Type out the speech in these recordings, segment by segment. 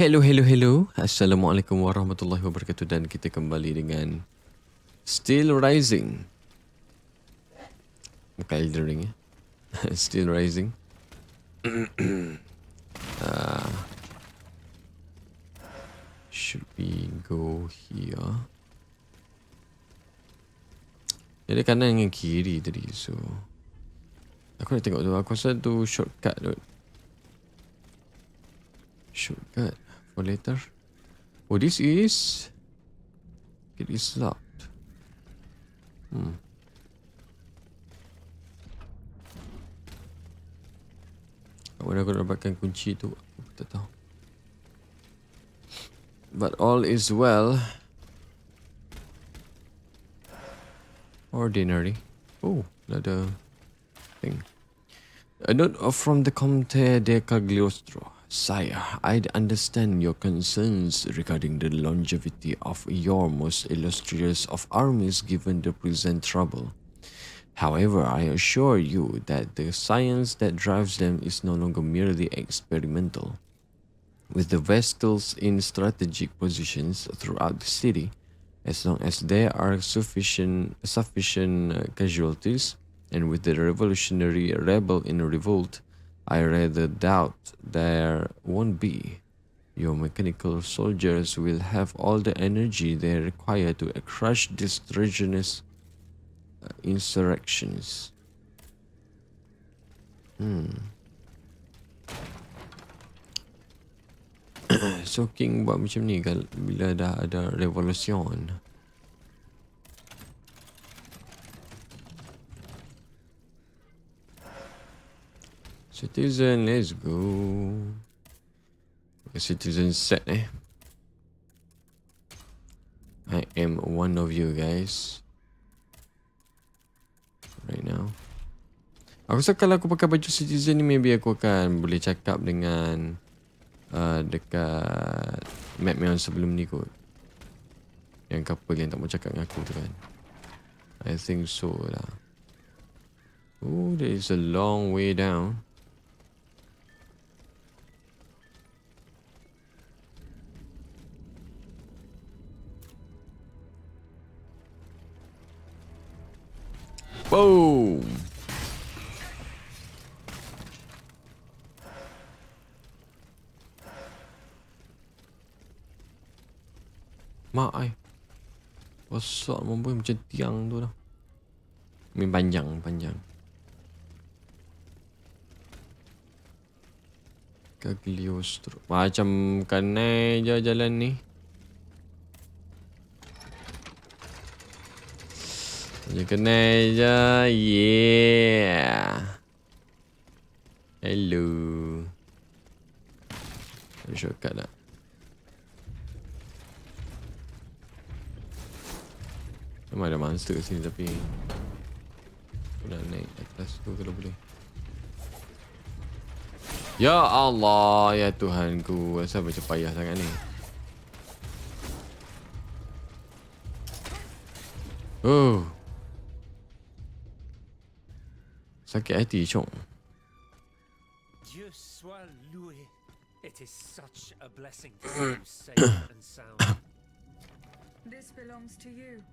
Hello. Assalamualaikum warahmatullahi wabarakatuh dan kita kembali dengan Steelrising. Bukan Elden Ring ya. Steelrising. Should we go here? Jadi kanan dengan kiri tadi, so aku nak tengok tu. Aku rasa tu shortcut tu. Shortcut for later. Oh, this is... It is locked. Mana aku nak dapatkan kunci tu? Aku tak tahu. But all is well. Ordinary. Oh, another thing. A note from the Comte de Cagliostro. Sire, I understand your concerns regarding the longevity of your most illustrious of armies given the present trouble. However, I assure you that the science that drives them is no longer merely experimental. With the Vestals in strategic positions throughout the city, as long as there are sufficient casualties, and with the revolutionary rebel in revolt, I rather doubt there won't be. Your mechanical soldiers will have all the energy they require to crush these treasonous insurrections. So King buat macam ni bila dah ada revolution. Citizen, let's go. Citizen set I am one of you guys. Right now. Aku rasa kalau aku pakai baju citizen ni, maybe aku akan boleh cakap dengan dekat map yang sebelum ni kot. Yang couple yang tak mau cakap dengan aku tu kan. I think so lah. Oh, there is a long way down. Boom! Mak ai. Besar membuat macam tiang tu dah. Ni panjang. Cagliostro. Macam kanai je jalan ni. Macam kanai je. Yeah. Hello. Ada shortcut tak? Memang ada monster kat sini tapi aku nak naik atas tu kalau boleh. Ya Allah, ya Tuhanku, asal macam payah sangat ni. Oh, sakit hati cong. Dieu soit loué. It is such a blessing to see you safe and sound. This belongs to you.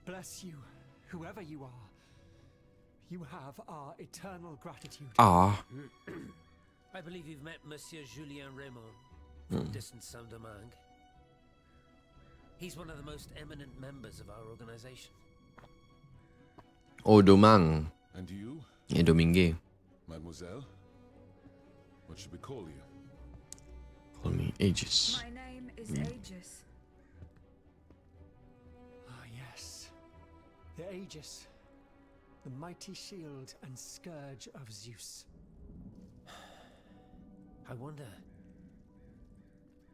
Bless you, whoever you are. You have our eternal gratitude. I believe you've met Monsieur Julien Raymond from distant Saint-Domingue. He's one of the most eminent members of our organization. Oh, Domang. And you, Domingue. mademoiselle? What should we call you? Call me Aegis. My name is Aegis. Ah, yes. The Aegis. The mighty shield and scourge of Zeus. I wonder...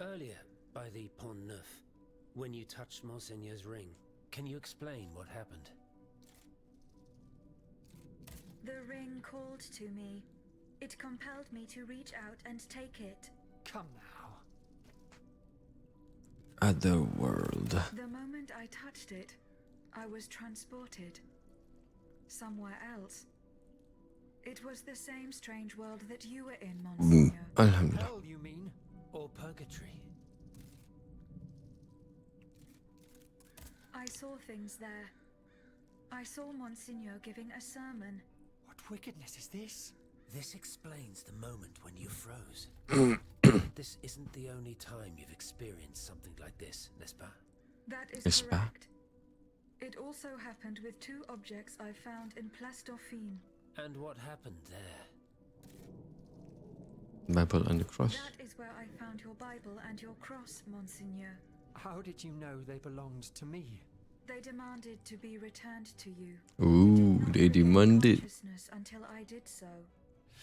Earlier, by the Pont Neuf, when you touched Monseigneur's ring, can you explain what happened? The ring called to me. It compelled me to reach out and take it. Come now. Otherworld. The moment I touched it, I was transported. Somewhere else. It was the same strange world that you were in, Monseigneur. Alhamdulillah. Hell, you mean? things there. I saw Monsignor giving a sermon. What wickedness is this? This explains the moment when you froze. This isn't the only time you've experienced something like this, n'est-ce pas? That is N'est-ce pas? correct. It also happened with 2 objects I found in Place Dauphine. And what happened there? Bible and the cross. That is where I found your Bible and your cross, Monsignor. How did you know they belonged to me? They demanded to be returned to you. Ooh, they demanded. Consciousness until I did so.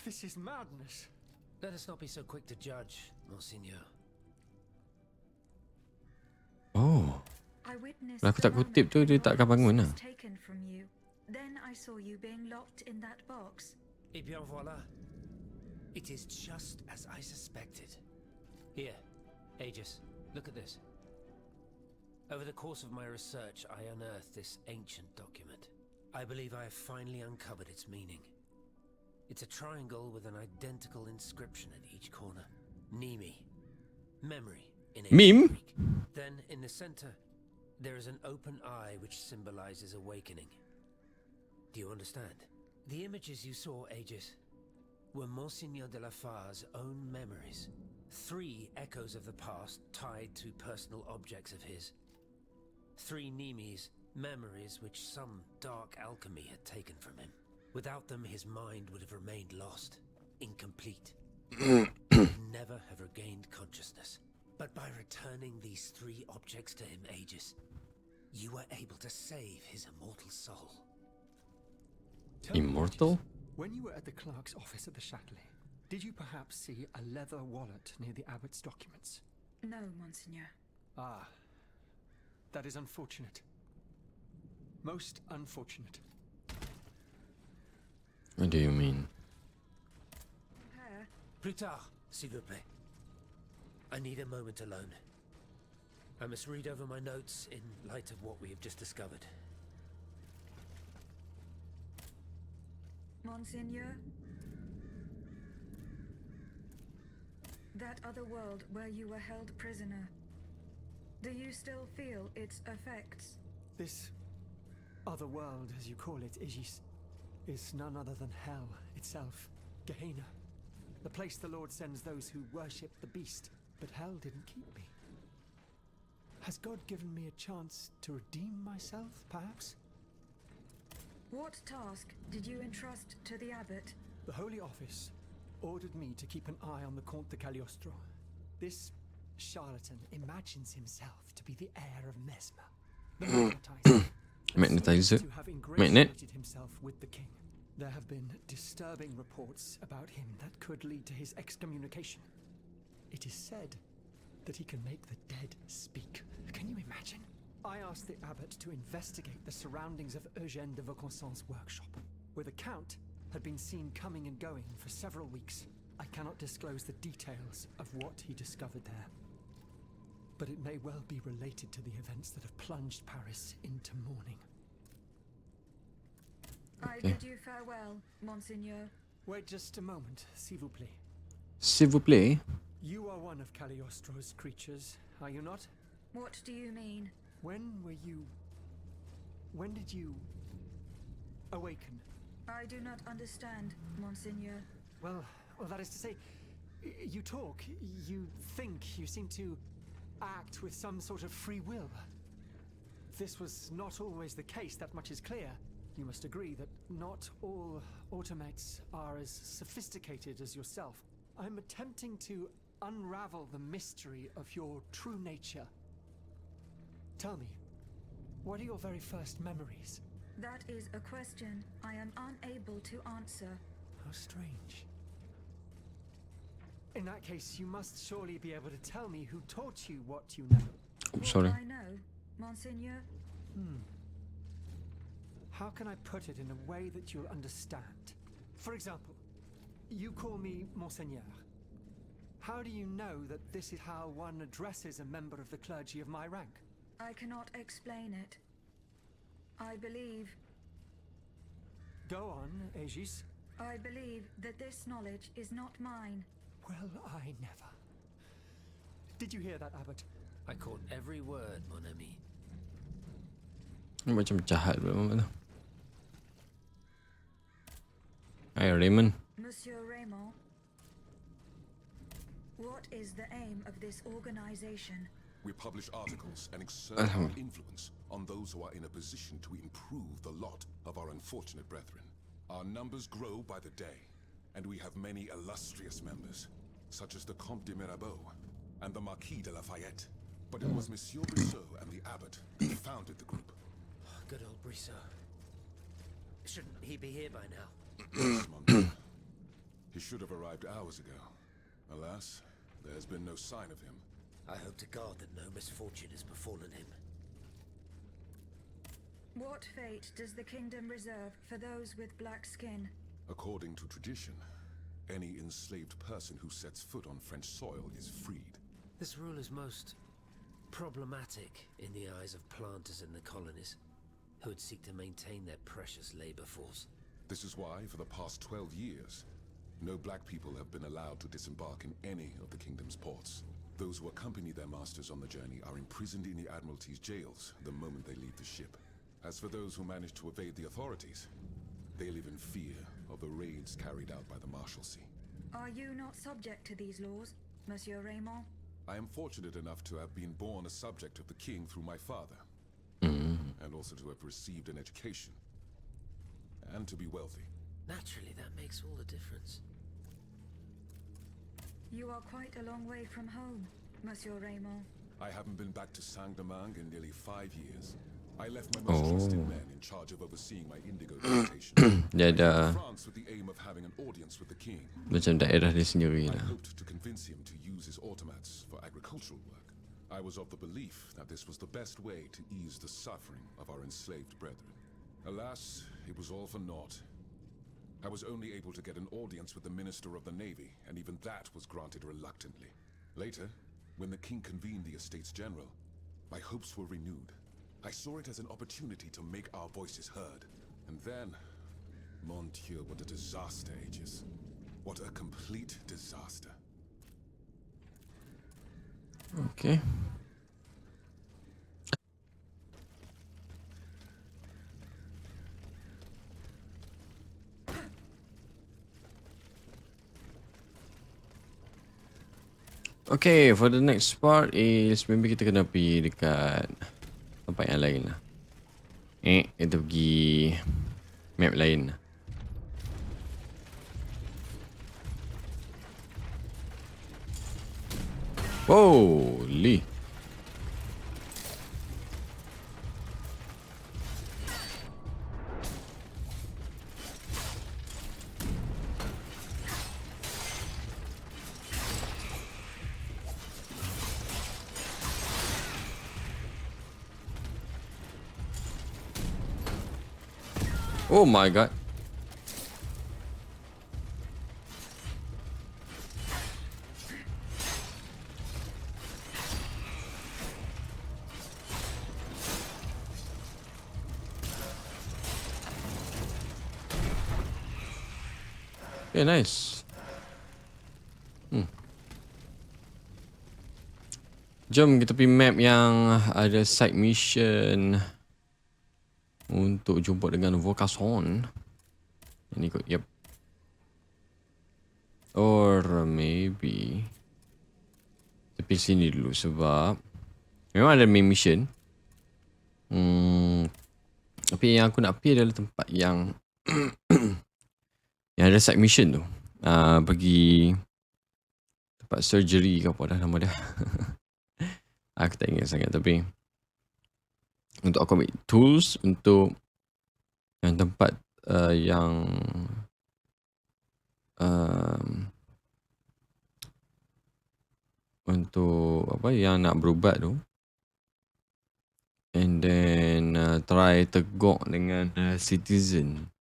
This is madness. Let us not be so quick to judge, Monseigneur. Oh. I witnessed Aku the tak kutip moment tu, dia when takkan my bangun cross lah. was taken from you. Then I saw you being locked in that box. Eh bien voilà. It is just as I suspected. Here, Aegis, look at this. Over the course of my research, I unearthed this ancient document. I believe I have finally uncovered its meaning. It's a triangle with an identical inscription at each corner. Nimi. Memory in Meme? Greek. Then, in the center, there is an open eye which symbolizes awakening. Do you understand? The images you saw, Aegis, were Monseigneur de la Far's own memories. 3 echoes of the past tied to personal objects of his. 3 Nimis, memories which some dark alchemy had taken from him. Without them, his mind would have remained lost, incomplete. He'd never have regained consciousness. But by returning these 3 objects to him, Aegis, you were able to save his immortal soul. Immortal? When you were at the clerk's office at the Châtelet, did you perhaps see a leather wallet near the abbot's documents? No, Monsignor. Ah, that is unfortunate. Most unfortunate. What do you mean? Plus tard, s'il vous plaît. I need a moment alone. I must read over my notes in light of what we have just discovered. Monsignor? That other world where you were held prisoner. Do you still feel its effects? This other world, as you call it, Aegis, is none other than hell itself. Gehenna. The place the Lord sends those who worship the beast. But hell didn't keep me. Has God given me a chance to redeem myself, perhaps? What task did you entrust to the abbot? The Holy Office ordered me to keep an eye on the Comte de Cagliostro. This charlatan imagines himself to be the heir of Mesmer, the magnetizer, and Magnetizer? seems to have Magnet? ingratiated himself with the king. There have been disturbing reports about him that could lead to his excommunication. It is said that he can make the dead speak. Can you imagine? I asked the abbot to investigate the surroundings of Eugène de Vaucanson's workshop, where the Count had been seen coming and going for several weeks. I cannot disclose the details of what he discovered there, but it may well be related to the events that have plunged Paris into mourning. I bid you farewell, Monsignor. Wait just a moment, s'il vous plaît. S'il vous plaît. You are one of Cagliostro's creatures, are you not? What do you mean? When did you awaken? I do not understand, Monsignor. Well, that is to say, you talk, you think, you seem to act with some sort of free will. This was not always the case, that much is clear. You must agree that not all automates are as sophisticated as yourself. I'm attempting to unravel the mystery of your true nature. Tell me, what are your very first memories? That is a question I am unable to answer. How strange. In that case, you must surely be able to tell me who taught you what you know. Oh, sorry. What I know, Monsignor? How can I put it in a way that you'll understand? For example, you call me Monseigneur. How do you know that this is how one addresses a member of the clergy of my rank? I cannot explain it. I believe... Go on, Aegis. I believe that this knowledge is not mine. Well, I never. Did you hear that, Abbot? I caught every word, mon ami. Ni macam jahat pula tu. Hai Raymond. Monsieur Raymond, what is the aim of this organization? We publish articles and exert our influence on those who are in a position to improve the lot of our unfortunate brethren. Our numbers grow by the day, and we have many illustrious members, such as the Comte de Mirabeau and the Marquis de Lafayette. But it was Monsieur Brissot and the Abbot who founded the group. Good old Brissot. Shouldn't he be here by now? Yes, Monsieur. He should have arrived hours ago. Alas, there has been no sign of him. I hope to God that no misfortune has befallen him. What fate does the kingdom reserve for those with black skin? According to tradition, any enslaved person who sets foot on French soil is freed. This rule is most problematic in the eyes of planters in the colonies, who would seek to maintain their precious labor force. This is why, for the past 12 years, no black people have been allowed to disembark in any of the kingdom's ports. Those who accompany their masters on the journey are imprisoned in the Admiralty's jails the moment they leave the ship. As for those who manage to evade the authorities, they live in fear of the raids carried out by the Marshalsea. Are you not subject to these laws, Monsieur Raymond? I am fortunate enough to have been born a subject of the king through my father, and also to have received an education, and to be wealthy. Naturally, that makes all the difference. You are quite a long way from home, Monsieur Raymond. I haven't been back to Saint-Domingue in nearly 5 years. I left my most trusted men in charge of overseeing my indigo plantation. Dia I came ada to France with the aim of having an audience with the king. macam daerah dia sendiri I lah. hoped to convince him to use his automats for agricultural work. I was of the belief that this was the best way to ease the suffering of our enslaved brethren. Alas, it was all for naught. I was only able to get an audience with the Minister of the Navy, and even that was granted reluctantly. Later, when the king convened the Estates General, my hopes were renewed. I saw it as an opportunity to make our voices heard. And then, mon Dieu, what a disaster, Aegis. What a complete disaster. Okay. Okay, for the next part is maybe kita kena pergi dekat tempat yang lain lah. Kita pergi map lain lah. Holy. Oh my god. Okay, nice. Jom kita pergi map yang ada side mission untuk jumpa dengan Vocason. Ini kot, yep. Or maybe kita pergi sini dulu sebab memang ada main mission. Tapi yang aku nak pergi adalah tempat yang yang ada side mission tu. Pergi tempat surgery ke apa dah nama dia. Aku tak ingat sangat, tapi untuk aku ambil tools untuk yang tempat yang untuk apa yang nak berubat tu, and then try tegok dengan citizen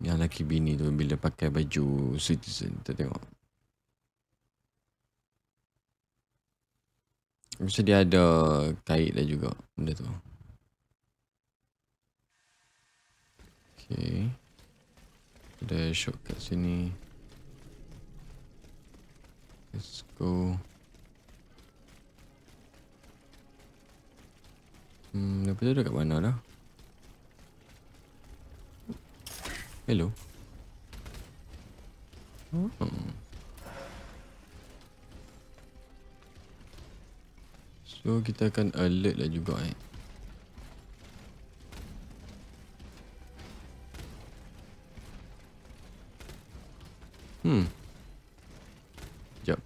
yang laki bini tu bila pakai baju citizen. Kita tengok mesti dia ada kait dah juga benda tu. Okay, ada shortcut sini. Let's go. Lepas tu dekat mana dah? Hello. So kita akan alert lah juga Sekejap.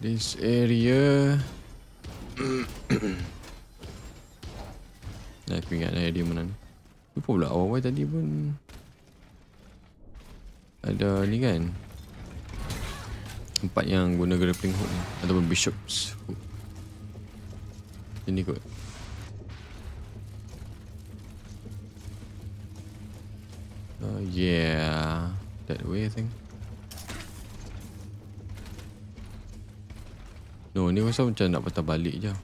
This area aku ingat lah dia mana ni. Lupa pula awal tadi pun ada ni kan, tempat yang guna grappling hook ni, ataupun bishop's hook. Ini kot. Yeah, that way I think. No, ni rasa macam nak patah balik je.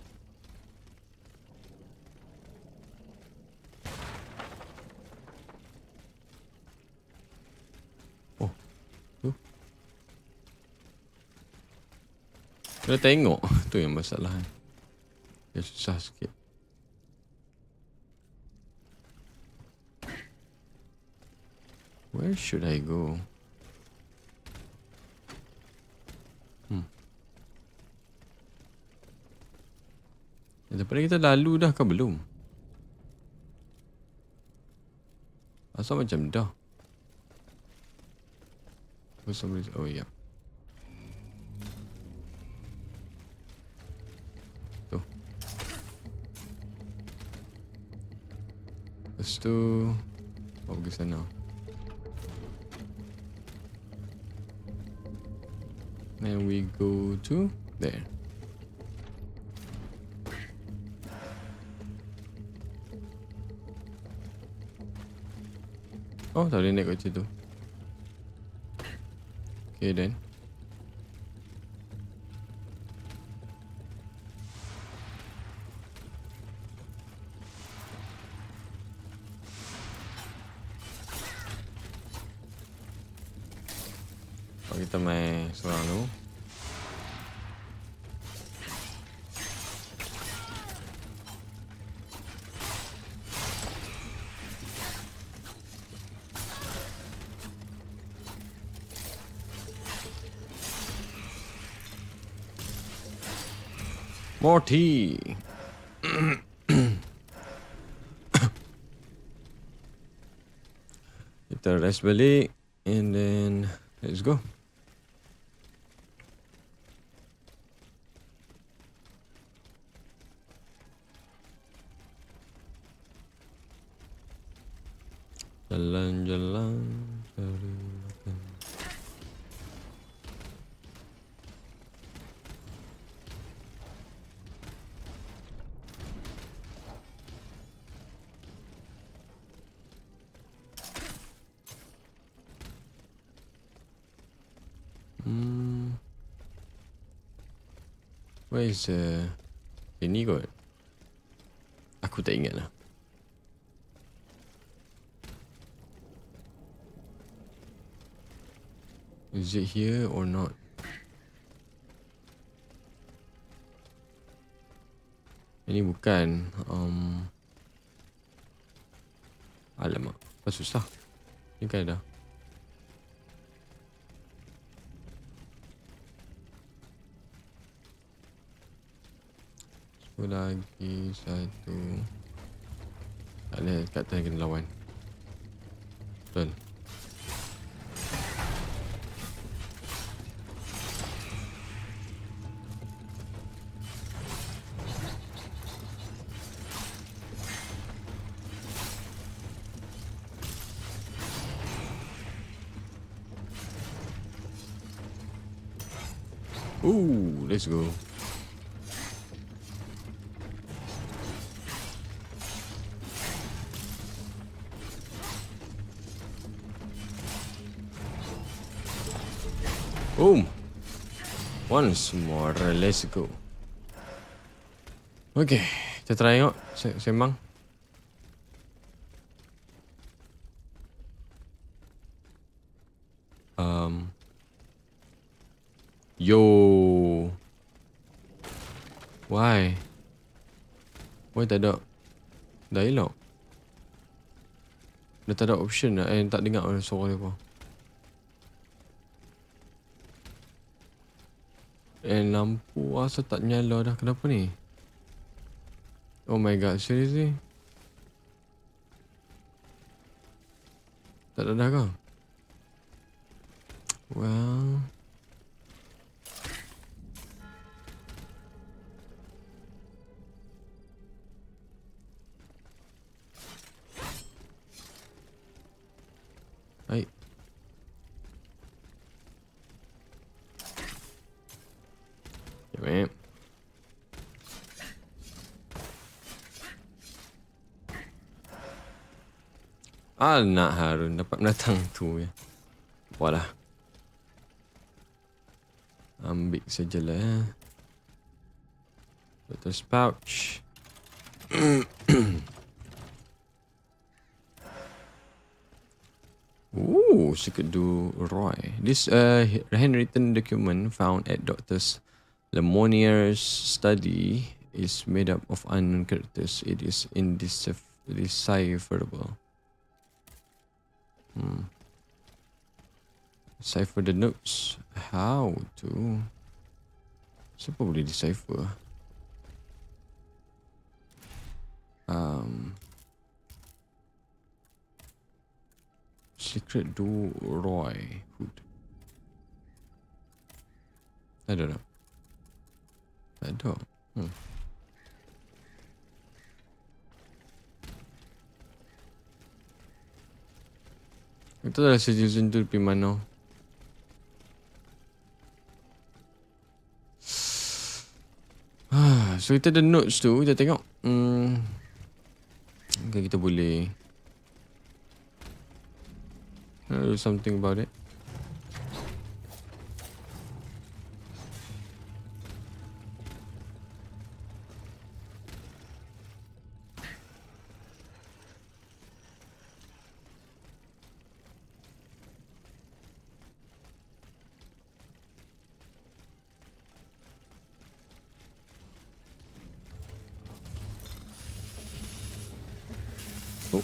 Oh, tu. Kena tengok. Tu yang masalah. Dia susah sikit. Where should I go? Daripada kita lalu dah ke belum? Asal macam dah. Oh ya. Tu. Lepas tu pergi sana. And we go to there. Oh, tak boleh naik kat situ. Okay then. Oh, kita main seorang tu. More tea. Kita rest balik and then let's go. Jalan-jalan cari makan. Where is ini kot? Aku tak ingat lah. Is it here or not? Ini bukan. Alamak, apa susah. Ini kan dah. Lagi satu. Tak boleh kat atas kena lawan. Betul. Ooh, let's go. Boom. Once more, let's go. Okay, kita try tengok sembang. Yo. Why? Why tak ada dialog? Dah tak ada option lah. Tak dengar suara dia apa. Lampu asal tak nyala dah. Kenapa ni? Oh my god, seriously? Tak ada dah ke? Well... Baik. Jom. Nak Harun dapat menatang tu ya. Apalah. Ambil sajalah ya. Doctor's pouch. Ooh, Sekedu Roy. This handwritten document found at Dr. Lemonier's study is made up of unknown characters. It is indecipherable. Decipher the notes. How to? Siapa boleh decipher? Secret do Roy Hood. I don't know. I don't. Kita dah season tu pergi mana? So kita ada notes tu. Kita tengok. Okay, kita boleh do something about it. Oh.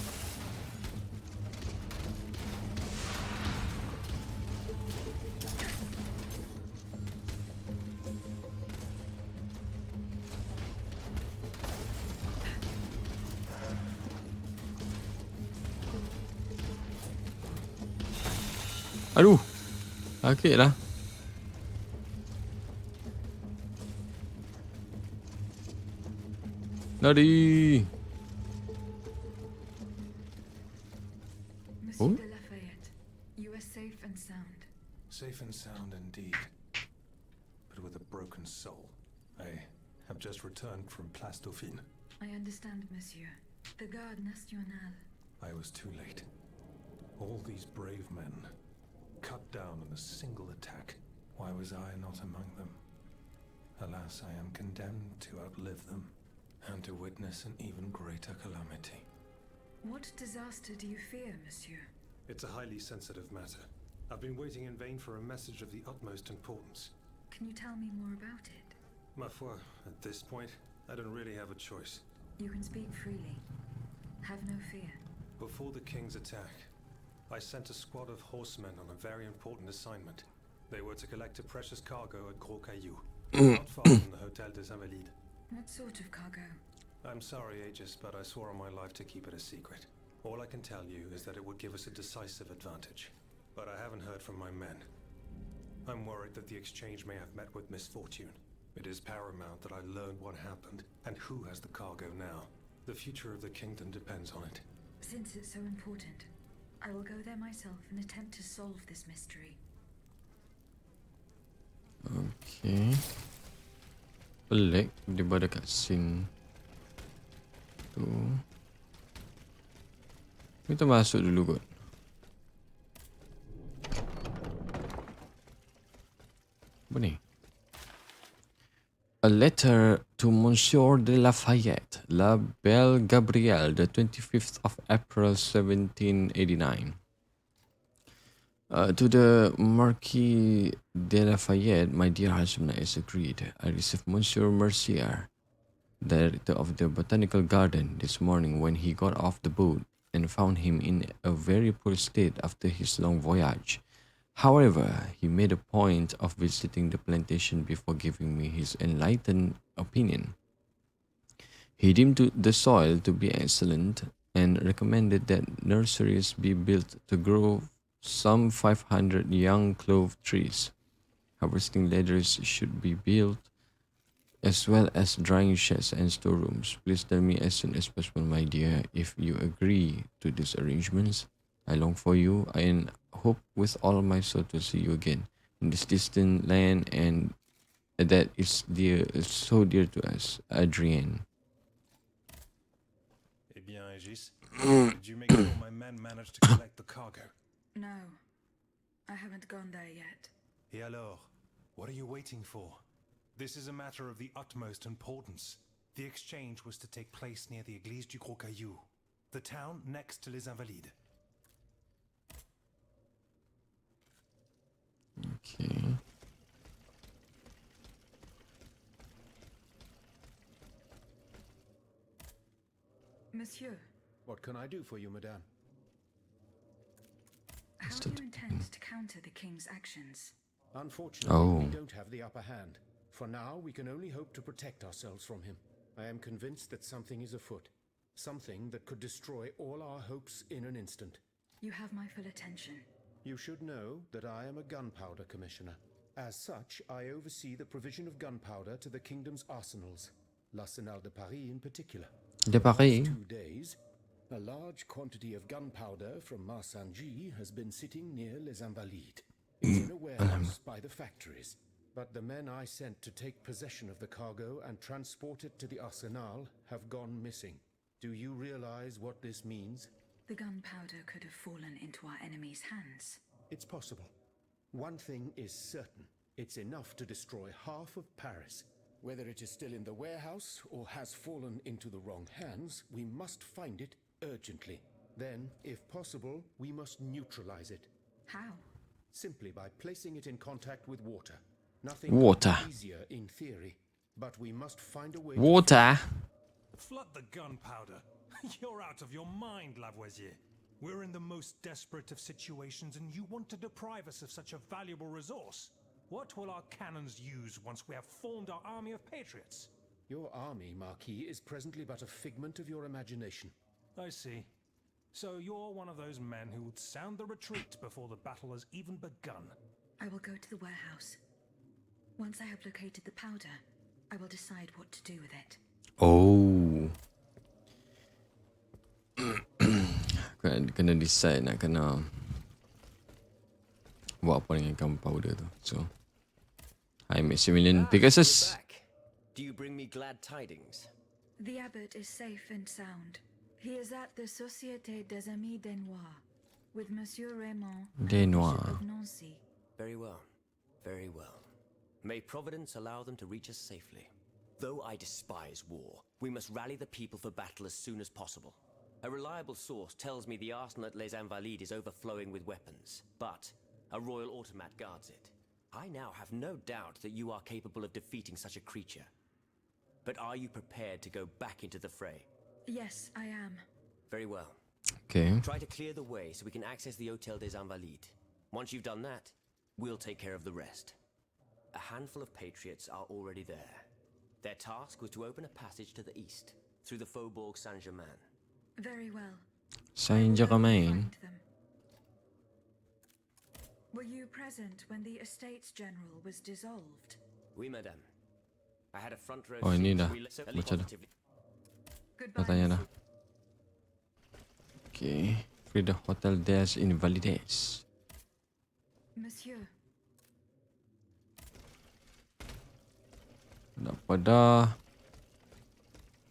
Aduh. Sakit lah. Lari. Monsieur de Lafayette, you are safe and sound. Safe and sound indeed, but with a broken soul. I have just returned from Place Dauphine. I understand, monsieur. The Garde Nationale. I was too late. All these brave men, cut down in a single attack. Why was I not among them? Alas, I am condemned to outlive them, and to witness an even greater calamity. What disaster do you fear, monsieur? It's a highly sensitive matter. I've been waiting in vain for a message of the utmost importance. Can you tell me more about it? Ma foi, at this point, I don't really have a choice. You can speak freely. Have no fear. Before the king's attack, I sent a squad of horsemen on a very important assignment. They were to collect a precious cargo at Gros Caillou, not far from the Hotel des Invalides. What sort of cargo? I'm sorry, Aegis, but I swore on my life to keep it a secret. All I can tell you is that it would give us a decisive advantage. But I haven't heard from my men. I'm worried that the exchange may have met with misfortune. It is paramount that I learn what happened and who has the cargo now. The future of the kingdom depends on it. Since it's so important, I will go there myself and attempt to solve this mystery. Okay. Pelik daripada kat scene tu. Kita masuk dulu kot. Apa ni? A letter to Monsieur de Lafayette, La Belle Gabrielle, the 25th of April 1789. To the Marquis de Lafayette, my dear husband is agreed. I received Monsieur Mercier, director of the botanical garden, this morning when he got off the boat and found him in a very poor state after his long voyage. However, he made a point of visiting the plantation before giving me his enlightened opinion. He deemed the soil to be excellent and recommended that nurseries be built to grow some 500 young clove trees. Harvesting ladders should be built as well as drying sheds and storerooms. Please tell me as soon as possible, my dear, if you agree to these arrangements. I long for you and hope with all my soul to see you again in this distant land and that is so dear to us, Adrienne. Eh bien, Aegis, did you make sure my men managed to collect the cargo? No, I haven't gone there yet. Et alors, what are you waiting for? This is a matter of the utmost importance. The exchange was to take place near the Église du Gros Caillou, the town next to Les Invalides. Okay. Monsieur, What can I do for you, madame? how do you intend to counter the king's actions? Unfortunately, Oh. we don't have the upper hand. For now, we can only hope to protect ourselves from him. I am convinced that something is afoot. Something that could destroy all our hopes in an instant. You have my full attention. You should know that I am a gunpowder commissioner. As such, I oversee the provision of gunpowder to the kingdom's arsenals, l'Arsenal de Paris in particular. De Paris. 2 days, a large quantity of gunpowder from Marsangy has been sitting near Les Invalides. It's in a warehouse by the factories. But the men I sent to take possession of the cargo and transport it to the Arsenal have gone missing. Do you realize what this means? The gunpowder could have fallen into our enemy's hands. It's possible. One thing is certain. It's enough to destroy half of Paris. Whether it is still in the warehouse or has fallen into the wrong hands, we must find it urgently. Then, if possible, we must neutralize it. How? Simply by placing it in contact with water. Nothing Water. easier in theory, but we must find a way Water. Flood the gunpowder. You're out of your mind, Lavoisier. We're in the most desperate of situations, and you want to deprive us of such a valuable resource. What will our cannons use once we have formed our army of patriots? Your army, Marquis, is presently but a figment of your imagination. I see. So you're one of those men who would sound the retreat before the battle has even begun. I will go to the warehouse. Once I have located the powder, I will decide what to do with it. Oh. Kena decide nak kena buat apa dengan gunpowder tu. So, hi Maximilian Pegasus. Back. Do you bring me glad tidings? The abbot is safe and sound. He is at the Société des Amis des Noirs with Monsieur Raymond Des and the Noirs. Bishop of Nancy. Very well. Very well. May Providence allow them to reach us safely. Though I despise war, we must rally the people for battle as soon as possible. A reliable source tells me the arsenal at Les Invalides is overflowing with weapons, but a royal automat guards it. I now have no doubt that you are capable of defeating such a creature. But are you prepared to go back into the fray? Yes, I am. Very well. Okay. Try to clear the way so we can access the Hôtel des Invalides. Once you've done that, we'll take care of the rest. A handful of patriots are already there. Their task was to open a passage to the east, through the Faubourg Saint-Germain. Very well. Saint-Germain. Find them. Were you present when the Estates General was dissolved? Oui, madame. I had a front row Oh, ini seat. dah. We le- Baca dah. positively- Goodbye. Tanya dah. Monsieur. Okay. Free the Hotel des Invalides. Monsieur, Dapat dah.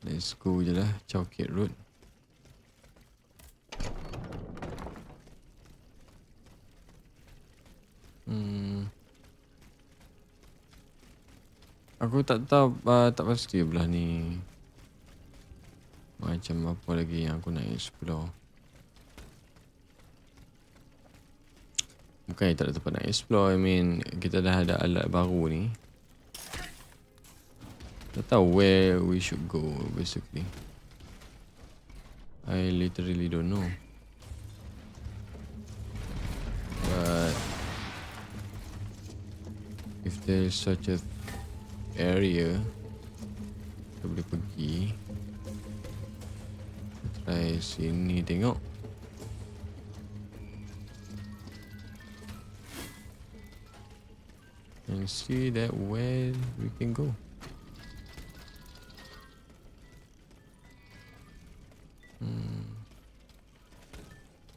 Let's go je lah. Chowkit Road. Aku tak tahu, tak pasti belah ni macam apa lagi yang aku nak explore. Bukan tak ada tempat nak explore. I mean, kita dah ada alat baru ni. Tak tahu where we should go basically. I literally don't know. But if there is such a area, kita boleh pergi. Try sini tengok. And see that where we can go.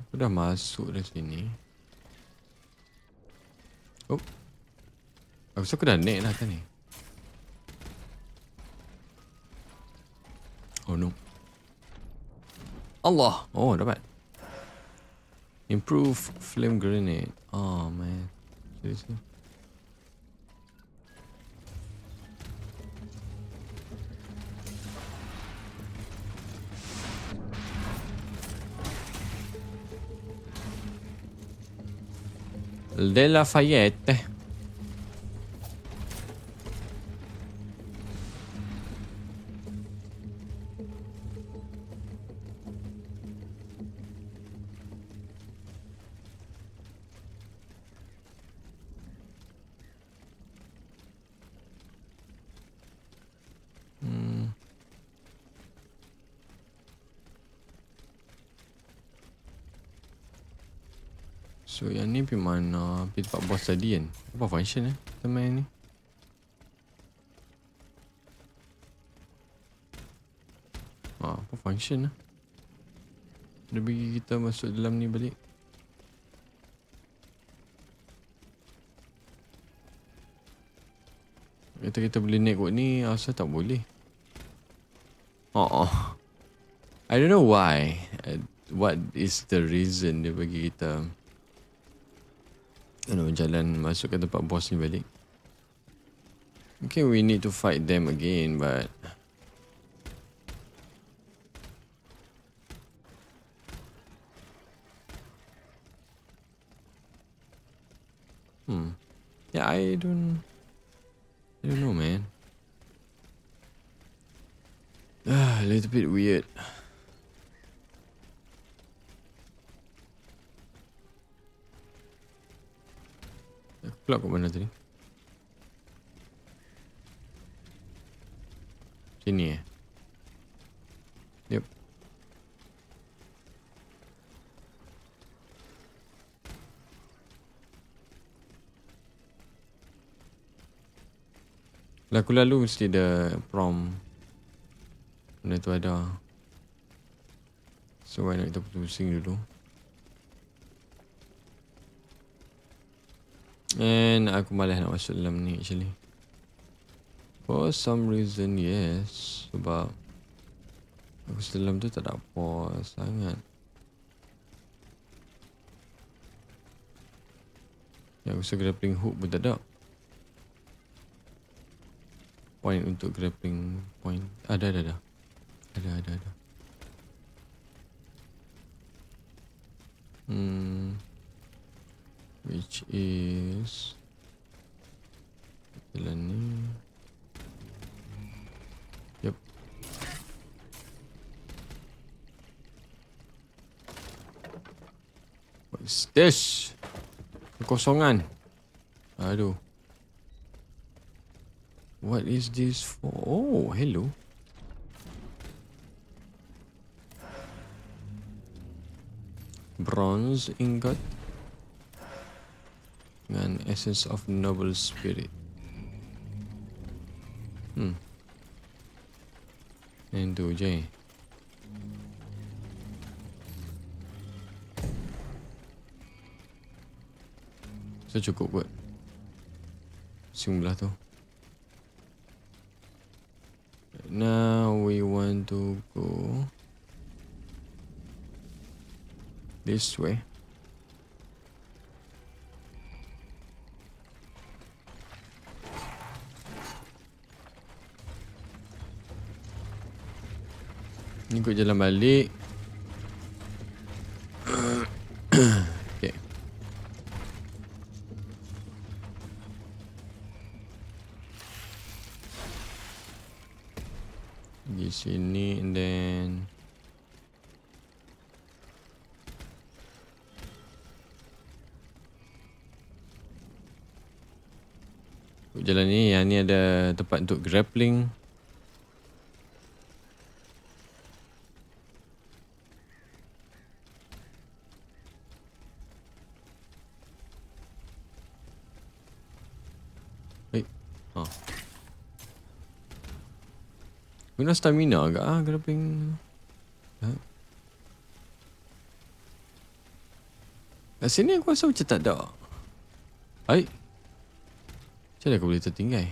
Aku dah masuk dah sini. Oh, aku rasa aku dah naik lah kan ni. Oh no. Allah. Oh, dapat. Improve flame grenade. Oh man. Seriously. De Lafayette. So yang ni pergi mana? Pergi tempat boss tadi kan? Apa function kita main ni? Apa function lah? Dia bagi kita masuk dalam ni balik. Kata kita boleh naik kot ni, asal tak boleh. I don't know why. What is the reason dia bagi kita jalan masuk ke tempat boss ni balik. Okay, we need to fight them again, but yeah, I don't know, man. A little bit weird. Pula kat mana tadi? Sini Yep. Lalu mesti ada prom. Benda tu ada. So why not kita pusing dulu. And aku malas nak masuk dalam ni actually. For some reason, yes. Sebab aku dalam tu tak ada apa sangat. Yang aku rasa grappling hook pun tak ada. Point untuk grappling point. Ada. Ada. Which is jalan ni. Yep. What is this? Kekosongan. Aduh. What is this for? Oh, hello. Bronze ingot. Dengan essence of noble spirit. Yang tu je. So cukup kot. Sebelah tu. Now we want to go this way. Ni ikut jalan balik. Okay. Di sini and then jalan ni, yang ni ada tempat untuk grappling. Guna stamina agak grappling. Kat sini aku rasa macam tak ada. Hai. Macam mana aku boleh tertinggal?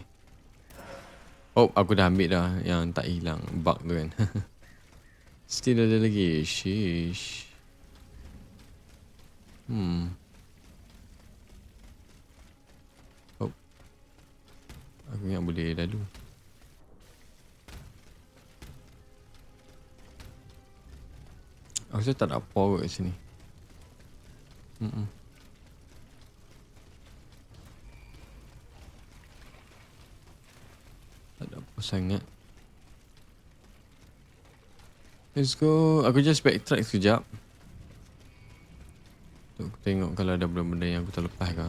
Oh, aku dah ambil dah yang tak hilang bug tu kan. Still ada lagi. Sheesh. Oh. Aku ingat boleh lalu. Aku rasa tak ada apa kat sini. Tak ada apa sangat. Let's go. Aku just backtrack sekejap. Untuk aku tengok kalau ada benda-benda yang aku terlepas ke.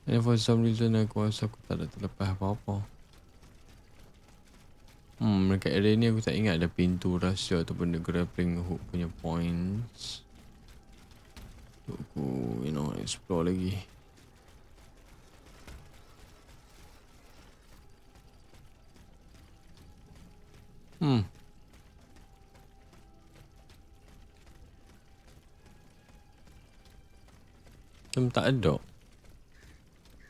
And for some reason aku rasa aku tak ada terlepas apa-apa. Dekat area ni aku tak ingat ada pintu rahsia ataupun the grappling hook punya points. Untuk aku, explore lagi. Macam tak ada.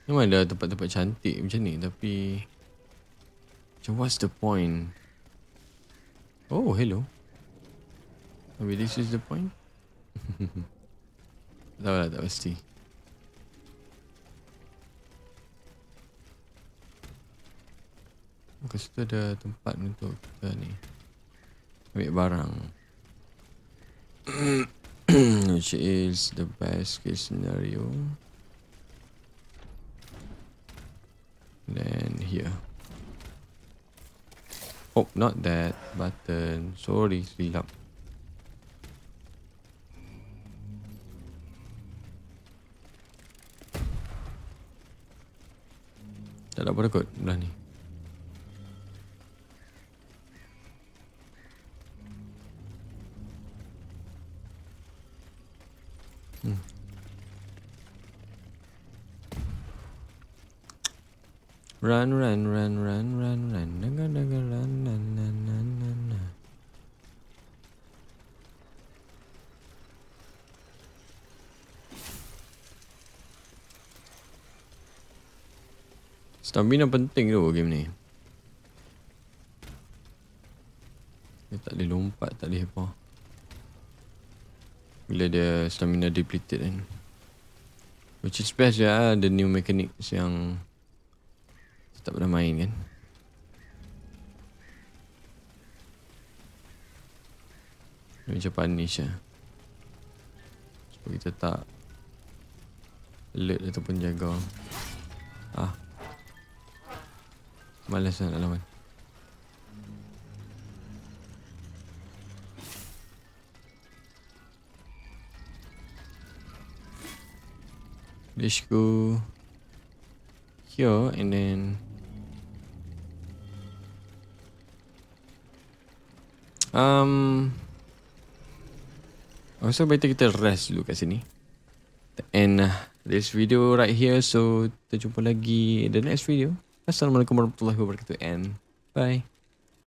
Memang ada tempat-tempat cantik macam ni tapi macam what's the point? Oh, hello. Maybe this is the point? Tak tahu lah, tak pasti. Kat situ ada tempat untuk kita ni ambil barang. Which is the best case scenario. Then here. Oh, not that button. Sorry, silap. Tak ada apa kot belah ni. Run, run, run, run, run, run. Daga, daga, run, run, run, run, run, run. Stamina penting tu game ni. Dia tak boleh lompat, tak boleh apa. Bila dia stamina depleted kan. Which is best ya, the new mechanics yang tak pernah main kan. Dia macam punish lah. Supaya kita tak alert ataupun jaga. Malas lah nak lawan. Let's go here and then also better kita rest dulu kat sini. And this video right here. So kita jumpa lagi in the next video. Assalamualaikum warahmatullahi wabarakatuh and bye.